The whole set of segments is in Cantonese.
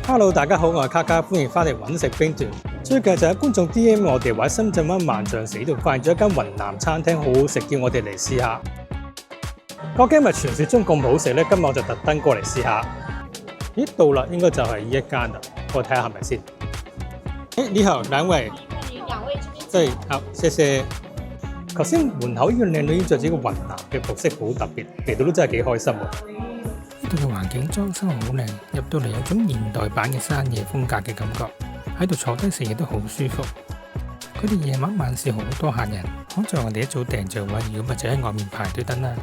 Hello， 大家好，我係卡卡，歡迎翻嚟揾食兵團。最近就有觀眾 DM 我哋話喺深圳灣萬象城度發現咗一間雲南餐廳，好好食，叫我哋嚟試下。究竟係咪傳説中咁好食呢？今日我就特登過嚟試下。咦，到啦，應該就係呢一間啦，我睇下係咪先。你好，兩位。對，好，謝謝。頭先門口呢個靚女着住個雲南嘅服飾，好特別，嚟到都真係幾開心喎。呢度嘅環境裝修好靚，入到嚟有種現代版嘅山野風格嘅感覺，喺度坐低食嘢都好舒服。佢哋夜晚市好多客人，好在我哋一早訂咗位，如果咪就喺外面排隊等啦。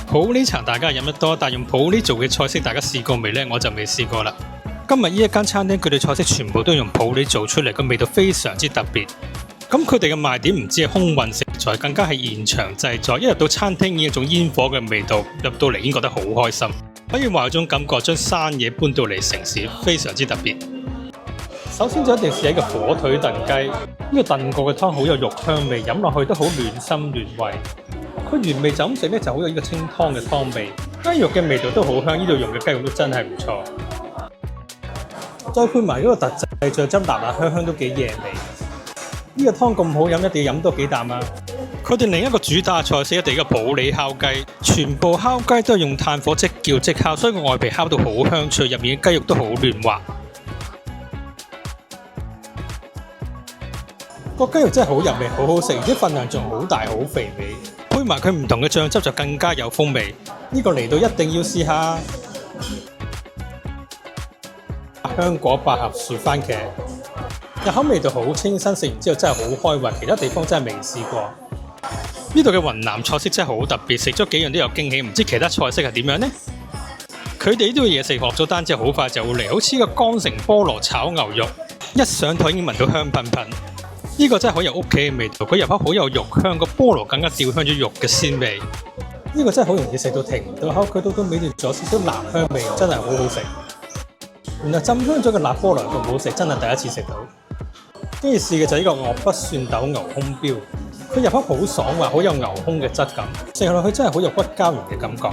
普洱茶大家飲得多，但用普洱做嘅菜式大家試過未呢？我就未試過啦。今日呢一間餐廳佢哋菜式全部都用普洱做出嚟，個味道非常之特別。咁佢哋嘅賣點唔止係空運食材，更加係現場製作。一入到餐廳已經有種煙火嘅味道，入到嚟已經覺得好開心。可以話有種感覺將山野搬到嚟城市，非常之特別。首先就一定試一個火腿燉雞，呢個燉過嘅湯好有肉香味，飲落去都好暖心暖胃。佢原味就咁食咧，就好有呢個清湯嘅湯味，雞肉嘅味道都好香，呢度用嘅雞肉都真係唔錯。再配埋呢個特製醬汁，辣辣香香都幾惹味。呢個湯咁好飲，一定要飲多幾啖啊！佢哋另一個主打菜式一定係普洱烤雞，全部烤雞都係用炭火即叫即烤，所以個外皮烤到好香脆，入面嘅雞肉都好嫩滑。個雞肉真係好入味，好好食，而且份量仲好大，好肥美。配埋佢唔同嘅醬汁就更加有風味。呢個嚟到一定要試下。香果百合薯番茄，入口味道好清新，食完之後真係好開胃，其他地方真係未試過。呢度嘅雲南菜式真係好特別，食咗幾樣都有驚喜，唔知其他菜式係點樣呢？佢哋呢度嘅嘢食落咗單之後好快就會嚟，好似個乾城菠蘿炒牛肉，一上台已經聞到香噴噴。呢個真係好有屋企嘅味道，佢入口好有肉香，個菠蘿更加調香咗肉嘅鮮味。呢個真係好容易食到停唔到口，佢到尾段仲有少少辣香味，真係好好食。原來浸香咗嘅辣菠蘿咁好食，真係第一次食到。跟住試嘅就係呢個岳不蒜豆牛胸標，佢入口好爽滑，好有牛胸嘅質感，食落去真係好有骨膠原嘅感覺。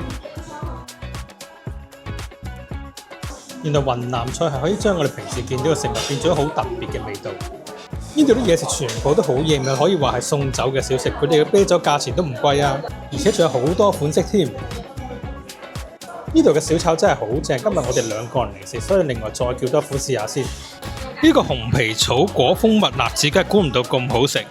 原來雲南菜係可以將我哋平時見到嘅食物變咗好特別嘅味道。呢度啲嘢食全部都好型啊，可以話係送酒嘅小食。佢哋嘅啤酒價錢都唔貴啊，而且仲有好多款式添。呢度嘅小炒真係好正，今日我哋兩個人嚟食，所以另外再叫多款試下先。呢個紅皮草果蜂蜜辣子雞估唔到咁好食，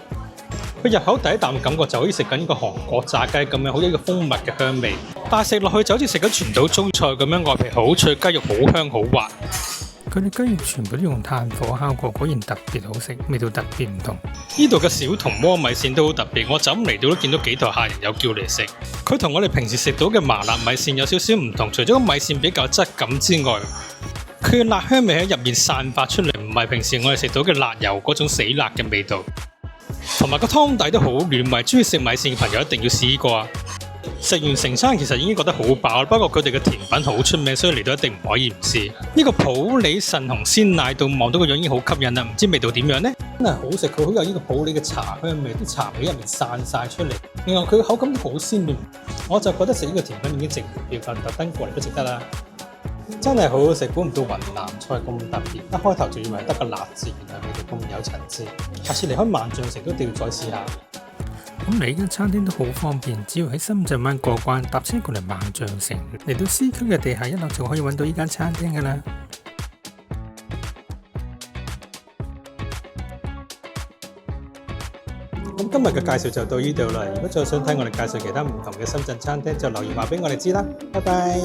佢入口第一啖嘅感覺就好似食緊呢個韓國炸雞咁樣，好有一個蜂蜜嘅香味，但係食落去就好似食緊全島中菜咁樣，外皮好脆，雞肉好香好滑。佢哋雞肉全部都用炭火烤過，果然特別好食，味道特別唔同。呢度嘅小銅鍋米線都好特別，我就咁嚟到都見到幾台客人有叫嚟食。佢同我哋平時食到嘅麻辣米線有少少唔同，除咗個米線比較質感之外，佢嘅辣香味喺入面散發出嚟，唔係平時我哋食到嘅辣油嗰種死辣嘅味道。同埋個湯底都好暖胃，中意食米線嘅朋友一定要試過啊！食完成餐其實已經覺得好飽，不過佢哋嘅甜品好出名，所以嚟到一定唔可以唔試。呢個普洱腎紅鮮奶到望到個樣已經好吸引啦，唔知味道點樣呢？真係好食，佢好有呢個普洱嘅茶香味，啲茶味入面散晒出嚟。另外佢嘅口感都好鮮嫩，我就覺得食呢個甜品已經值回票價，特登過嚟都值得啦。真係好好食，估唔到雲南菜咁特別，一開頭仲以為得個辣字，原來味道咁有層次。下次離開萬象城都一定要再試下。咁嚟呢間餐廳都好方便，只要喺深圳灣過關，搭車過嚟萬象城，嚟到 C 區嘅地下一樓就可以揾到呢間餐廳㗎啦。咁今日嘅介紹就到呢度啦。如果再想睇我哋介紹其他唔同嘅深圳餐廳，就留言話俾我哋知啦。拜拜。